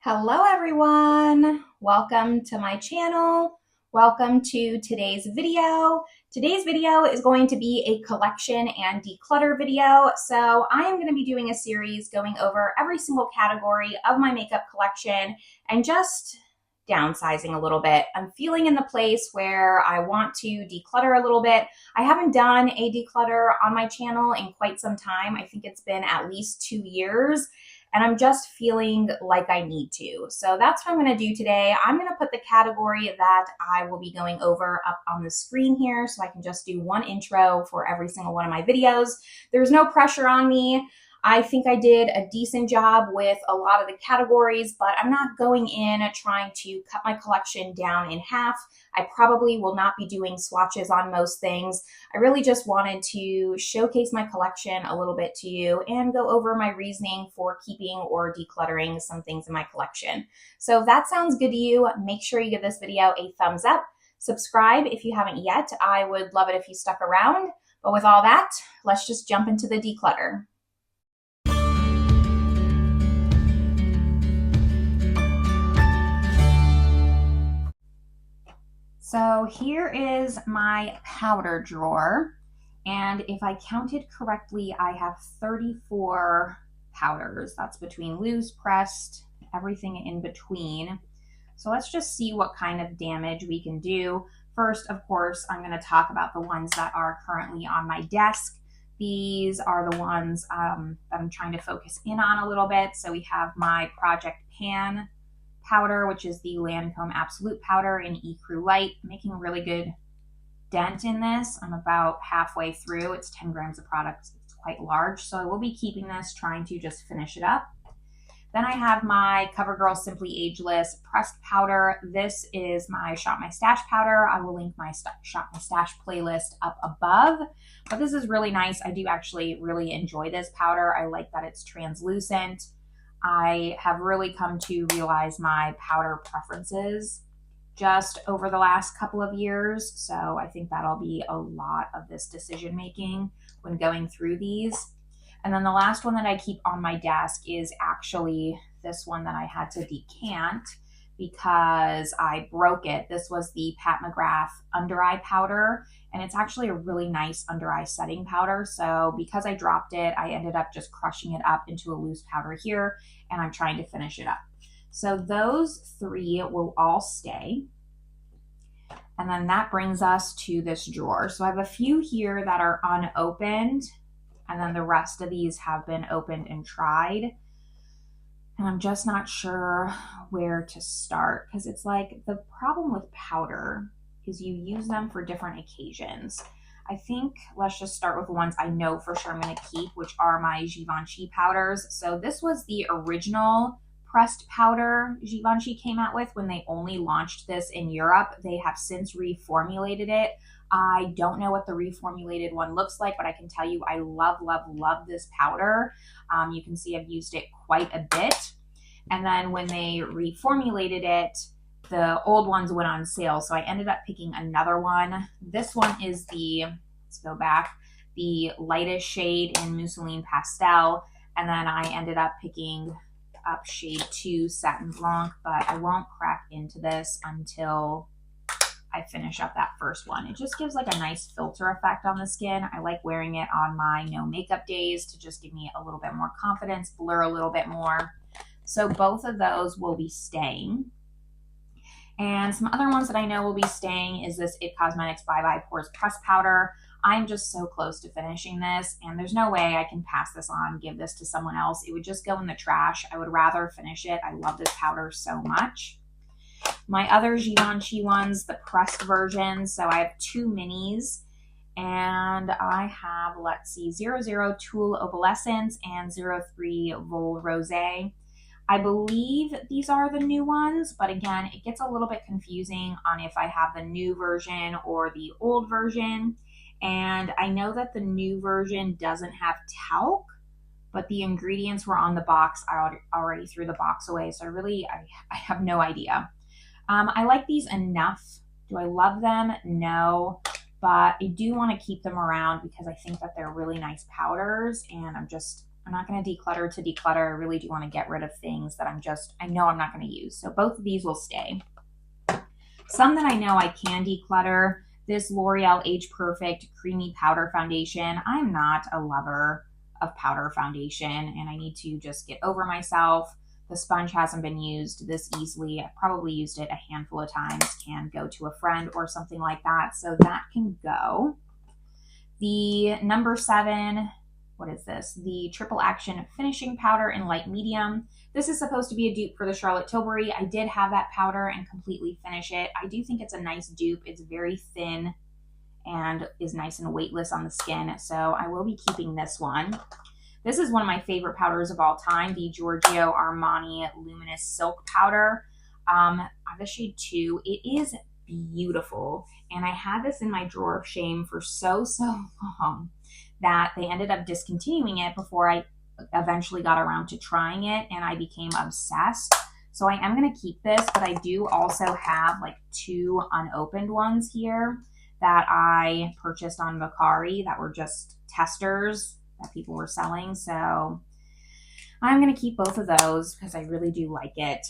Hello everyone, welcome to my channel. Welcome to today's video. Today's video is going to be a collection and declutter video. So I am going to be doing a series going over every single category of my makeup collection and just downsizing a little bit. I'm feeling in the place where I want to declutter a little bit. I haven't done a declutter on my channel in quite some time. I think it's been at least 2 years. And I'm just feeling like I need to. So that's what I'm gonna do today. I'm gonna put the category that I will be going over up on the screen here so I can just do one intro for every single one of my videos. There's no pressure on me. I think I did a decent job with a lot of the categories, but I'm not going in trying to cut my collection down in half. I probably will not be doing swatches on most things. I really just wanted to showcase my collection a little bit to you and go over my reasoning for keeping or decluttering some things in my collection. So if that sounds good to you, make sure you give this video a thumbs up. Subscribe if you haven't yet. I would love it if you stuck around. But with all that, let's just jump into the declutter. So here is my powder drawer, and if I counted correctly, I have 34 powders. That's between loose, pressed, everything in between. So let's just see what kind of damage we can do. First, of course, I'm going to talk about the ones that are currently on my desk. These are the ones that I'm trying to focus in on a little bit. So we have my Project Pan powder, which is the Lancome Absolute powder in Ecru Light, making a really good dent in this. I'm about halfway through. It's 10 grams of product. It's quite large, so I will be keeping this, trying to just finish it up. Then I have my CoverGirl Simply Ageless pressed powder. This is my Shop My Stash powder. I will link my Shop My Stash playlist up above, but this is really nice. I do actually really enjoy this powder. I like that it's translucent. I have really come to realize my powder preferences just over the last couple of years. So I think that'll be a lot of this decision making when going through these. And then the last one that I keep on my desk is actually this one that I had to decant because I broke it. This was the Pat McGrath under eye powder, and it's actually a really nice under eye setting powder. So because I dropped it, I ended up just crushing it up into a loose powder here, and I'm trying to finish it up. So those three will all stay. And then that brings us to this drawer. So I have a few here that are unopened, and then the rest of these have been opened and tried. And I'm just not sure where to start, because it's like the problem with powder is you use them for different occasions. I think let's just start with the ones I know for sure I'm going to keep, which are my Givenchy powders. So this was the original pressed powder Givenchy came out with when they only launched this in Europe. They have since reformulated it. I don't know what the reformulated one looks like, but I can tell you I love, love, love this powder. You can see I've used it quite a bit. And then when they reformulated it, the old ones went on sale. So I ended up picking another one. This one is the, let's go back, the lightest shade in Mousseline Pastel. And then I ended up picking up shade 2 Satin Blanc, but I won't crack into this until I finish up that first one. It just gives like a nice filter effect on the skin. I like wearing it on my no makeup days to just give me a little bit more confidence, blur a little bit more. So both of those will be staying. And some other ones that I know will be staying is this It Cosmetics Bye Bye Pores Press Powder. I'm just so close to finishing this, and there's no way I can pass this on, give this to someone else. It would just go in the trash. I would rather finish it. I love this powder so much. My other Givenchy ones, the pressed versions. So I have 2 minis, and I have, let's see, 00 Tulle Opalescence and 03 Vol Rosé. I believe these are the new ones, but again, it gets a little bit confusing on if I have the new version or the old version. And I know that the new version doesn't have talc, but the ingredients were on the box. I already threw the box away, so I have no idea. I like these enough. Do I love them? No, but I do want to keep them around because I think that they're really nice powders, and I'm just I'm not going to declutter to declutter. I really do want to get rid of things that I know I'm not going to use. So both of these will stay. Some that I know I can declutter, this L'Oreal Age Perfect Creamy Powder Foundation. I'm not a lover of powder foundation, and I need to just get over myself. The sponge hasn't been used this easily. I've probably used it a handful of times, can go to a friend or something like that. So that can go. The number 7, what is this? The Triple Action Finishing Powder in light medium. This is supposed to be a dupe for the Charlotte Tilbury. I did have that powder and completely finish it. I do think it's a nice dupe. It's very thin and is nice and weightless on the skin. So I will be keeping this one. This is one of my favorite powders of all time, the Giorgio Armani Luminous Silk Powder. The shade 2. It is beautiful. And I had this in my drawer of shame for so long that they ended up discontinuing it before I eventually got around to trying it, and I became obsessed. So I am going to keep this, but I do also have like 2 unopened ones here that I purchased on Mercari that were just testers that people were selling. So I'm going to keep both of those because I really do like it.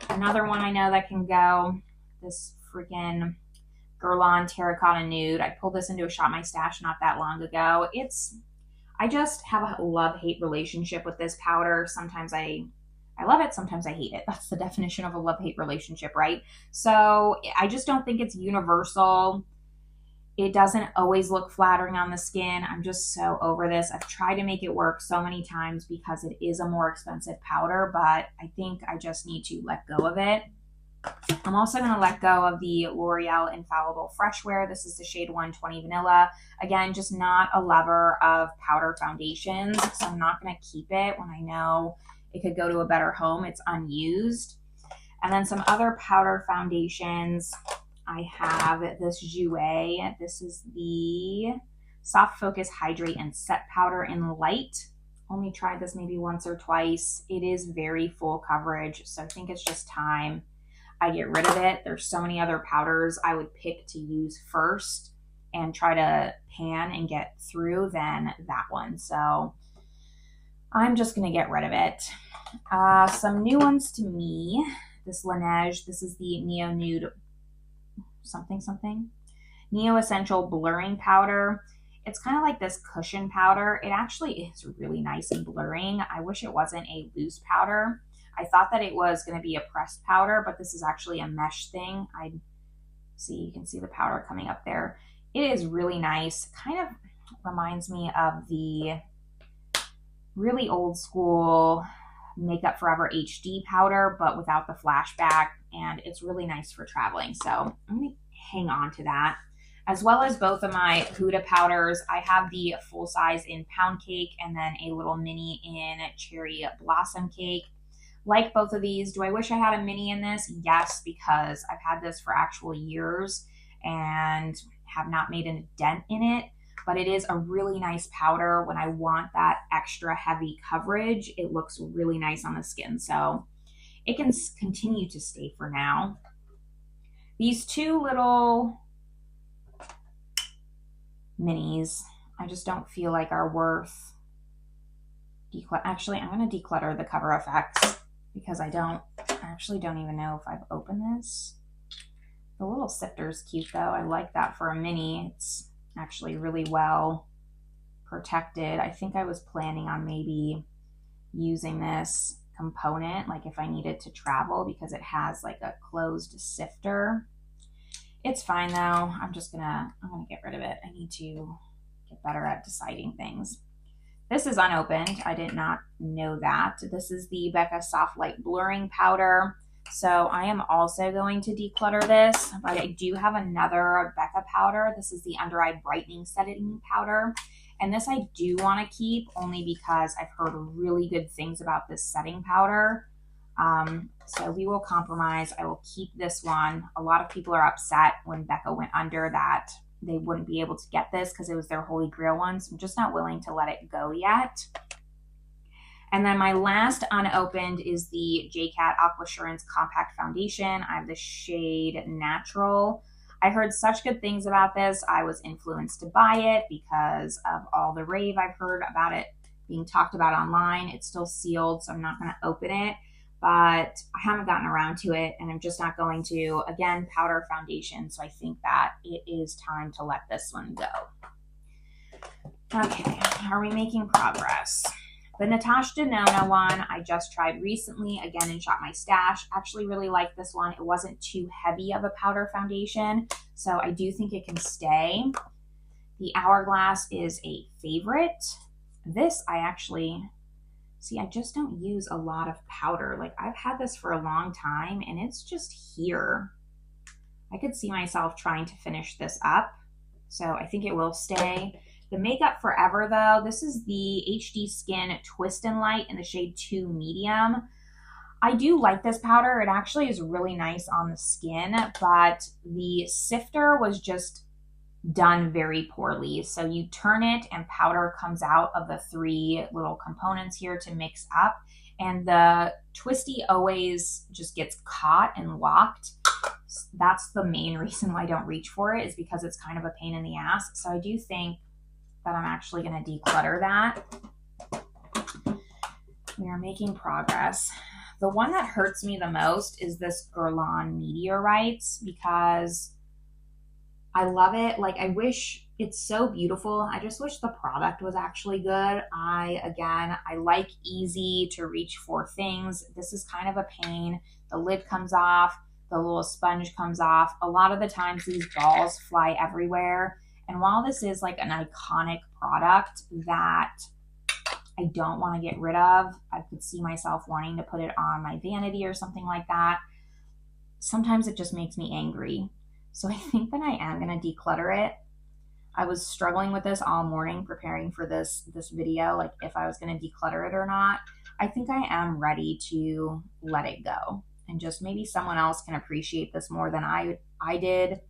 Another one I know that can go, this freaking Guerlain Terracotta Nude. I pulled this into a Shop My Stash not that long ago. I just have a love-hate relationship with this powder. Sometimes I love it, sometimes I hate it. That's the definition of a love-hate relationship, right? So I just don't think it's universal. It doesn't always look flattering on the skin. I'm just so over this. I've tried to make it work so many times because it is a more expensive powder, but I think I just need to let go of it. I'm also going to let go of the L'Oreal Infallible Fresh Wear. This is the shade 120 Vanilla. Again, just not a lover of powder foundations, so I'm not going to keep it when I know it could go to a better home. It's unused. And then some other powder foundations. I have this Jouer. This is the Soft Focus Hydrate and Set Powder in Light. Only tried this maybe once or twice. It is very full coverage, so I think it's just time I get rid of it. There's so many other powders I would pick to use first and try to pan and get through than that one. So I'm just going to get rid of it. Some new ones to me. This Laneige. This is the Neo Nude Neo Essential Blurring Powder. It's kind of like this cushion powder. It actually is really nice and blurring. I wish it wasn't a loose powder. I thought that it was going to be a pressed powder, but this is actually a mesh thing. You can see the powder coming up there. It is really nice. Kind of reminds me of the really old school Makeup Forever HD powder, but without the flashback, and it's really nice for traveling. So I'm going to hang on to that. As well as both of my Huda powders. I have the full size in Pound Cake and then a little mini in Cherry Blossom Cake. Like both of these, do I wish I had a mini in this? Yes, because I've had this for actual years and have not made a dent in it. But it is a really nice powder. When I want that extra heavy coverage, it looks really nice on the skin. So it can continue to stay for now. These 2 little minis, I just don't feel like are worth declutter. Actually, I'm going to declutter the Cover FX because I actually don't even know if I've opened this. The little sifter is cute though. I like that for a mini. It's actually really well protected. I think I was planning on maybe using this component like if I needed to travel because it has like a closed sifter. It's fine though. I'm gonna get rid of it. I need to get better at deciding things. This is unopened. I did not know that. This is the Becca Soft Light Blurring Powder. So I am also going to declutter this, but I do have another Becca powder. This is the Under Eye Brightening Setting Powder. And this I do want to keep only because I've heard really good things about this setting powder. So we will compromise. I will keep this one. A lot of people are upset when Becca went under that they wouldn't be able to get this because it was their holy grail one. So I'm just not willing to let it go yet. And then my last unopened is the JCat Aquasurance Compact Foundation. I have the shade Natural. I heard such good things about this. I was influenced to buy it because of all the rave I've heard about it being talked about online. It's still sealed, so I'm not going to open it, but I haven't gotten around to it, and I'm just not going to. Again, powder foundation, so I think that it is time to let this one go. Okay, are we making progress? The Natasha Denona one I just tried recently, again in Shop My Stash. Actually really like this one. It wasn't too heavy of a powder foundation, so I do think it can stay. The Hourglass is a favorite. This I actually, see, I just don't use a lot of powder. Like, I've had this for a long time and it's just here. I could see myself trying to finish this up, so I think it will stay. The Makeup Forever though, this is the HD Skin Twist and Light in the shade 2 Medium. I do like this powder. It actually is really nice on the skin, but the sifter was just done very poorly. So you turn it and powder comes out of the 3 little components here to mix up, and the twisty always just gets caught and locked. That's the main reason why I don't reach for it, is because it's kind of a pain in the ass. So I do think that I'm actually going to declutter that. We are making progress. The one that hurts me the most is this Guerlain Meteorites, because I love it. Like, I wish, it's so beautiful. I just wish the product was actually good. I like easy to reach for things. This is kind of a pain. The lid comes off, the little sponge comes off. A lot of the times these balls fly everywhere. And while this is like an iconic product that I don't want to get rid of, I could see myself wanting to put it on my vanity or something like that, sometimes it just makes me angry. So I think that I am going to declutter it. I was struggling with this all morning preparing for this video, like if I was going to declutter it or not. I think I am ready to let it go, and just maybe someone else can appreciate this more than I did.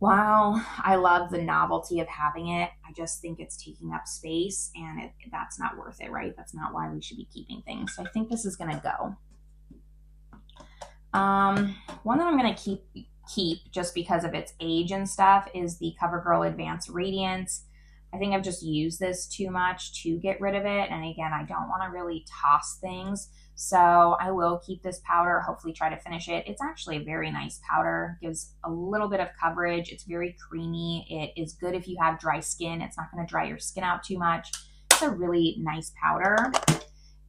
While I love the novelty of having it, I just think it's taking up space, and that's not worth it, right? That's not why we should be keeping things. So I think this is going to go. One that I'm going to keep just because of its age and stuff is the CoverGirl Advanced Radiance. I think I've just used this too much to get rid of it. And again, I don't want to really toss things, so I will keep this powder, hopefully try to finish it. It's actually a very nice powder, gives a little bit of coverage. It's very creamy. It is good if you have dry skin. It's not going to dry your skin out too much. It's a really nice powder.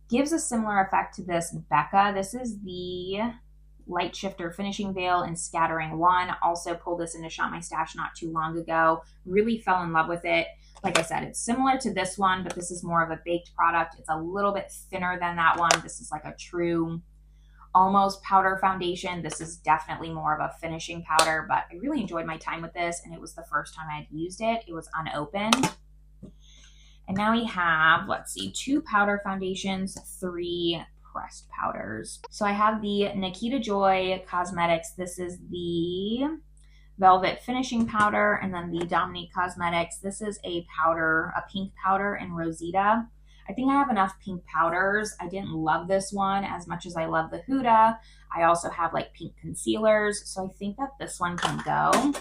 Gives a similar effect to this Becca. This is the Light Shifter Finishing Veil in Scattering 1. Also pulled this into Shop My Stash not too long ago. Really fell in love with it. Like I said, it's similar to this one, but this is more of a baked product. It's a little bit thinner than that one. This is like a true almost powder foundation. This is definitely more of a finishing powder, but I really enjoyed my time with this, and it was the first time I'd used it. It was unopened. And now we have, let's see, 2 powder foundations, 3 pressed powders. So I have the Nikita Joy Cosmetics. This is the Velvet Finishing Powder, and then the Dominique Cosmetics. This is a powder, a pink powder in Rosita. I think I have enough pink powders. I didn't love this one as much as I love the Huda. I also have like pink concealers, so I think that this one can go.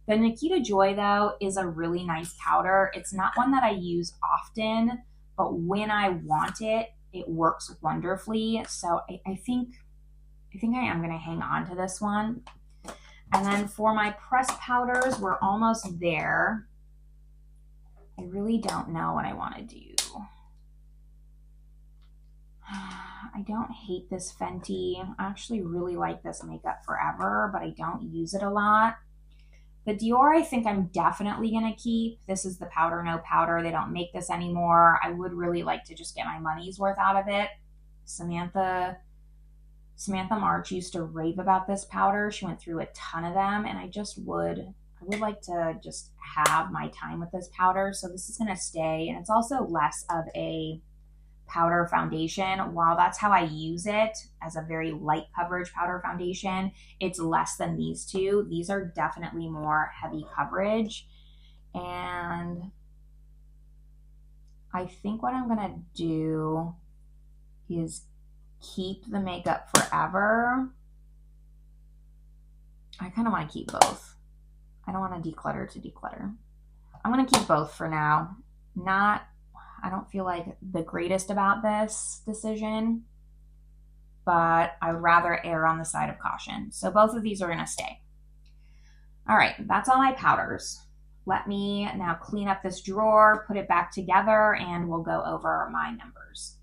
The Nikita Joy though is a really nice powder. It's not one that I use often, but when I want it, it works wonderfully. So I think I am going to hang on to this one. And then for my pressed powders, we're almost there. I really don't know what I want to do. I don't hate this Fenty. I actually really like this Makeup Forever, but I don't use it a lot. The Dior, I think I'm definitely going to keep. This is the Powder No Powder. They don't make this anymore. I would really like to just get my money's worth out of it. Samantha March used to rave about this powder. She went through a ton of them, and I would like to just have my time with this powder. So this is going to stay, and it's also less of a powder foundation. While that's how I use it, as a very light coverage powder foundation, it's less than these two. These are definitely more heavy coverage. And I think what I'm going to do is keep the Makeup Forever. I kind of want to keep both. I don't want to declutter to declutter. I'm going to keep both for now. I don't feel like the greatest about this decision, but I would rather err on the side of caution. So both of these are gonna stay. All right, that's all my powders. Let me now clean up this drawer, put it back together, and we'll go over my numbers.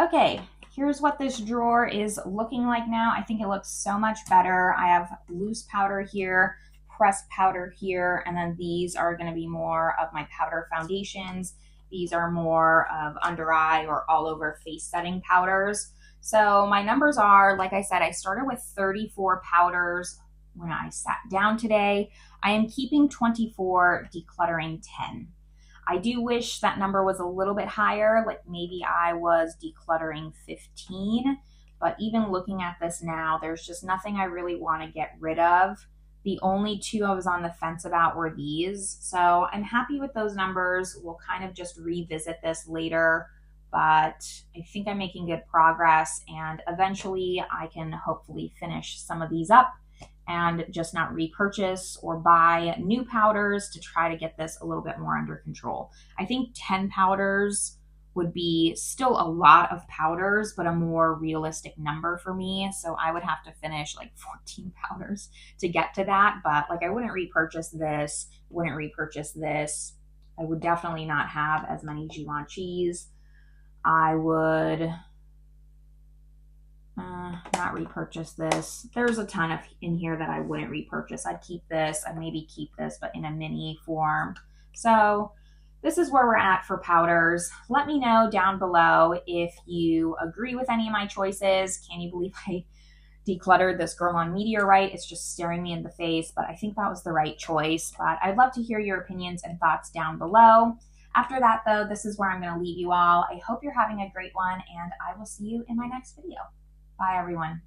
Okay, here's what this drawer is looking like now. I think it looks so much better. I have loose powder here, pressed powder here, and then these are going to be more of my powder foundations. These are more of under eye or all over face setting powders. So my numbers are, like I said, I started with 34 powders when I sat down today. I am keeping 24, decluttering 10. I do wish that number was a little bit higher, like maybe I was decluttering 15, but even looking at this now, there's just nothing I really want to get rid of. The only two I was on the fence about were these, so I'm happy with those numbers. We'll kind of just revisit this later, but I think I'm making good progress, and eventually I can hopefully finish some of these up and just not repurchase or buy new powders to try to get this a little bit more under control. I think 10 powders would be still a lot of powders, but a more realistic number for me. So I would have to finish like 14 powders to get to that. But like I wouldn't repurchase this, wouldn't repurchase this. I would definitely not have as many Givenchy's. I would not repurchase this. There's a ton of in here that I wouldn't repurchase. I'd keep this. I'd maybe keep this, but in a mini form. So this is where we're at for powders. Let me know down below if you agree with any of my choices. Can you believe I decluttered this girl on meteorite? It's just staring me in the face, but I think that was the right choice. But I'd love to hear your opinions and thoughts down below. After that, though, this is where I'm going to leave you all. I hope you're having a great one, and I will see you in my next video. Bye, everyone.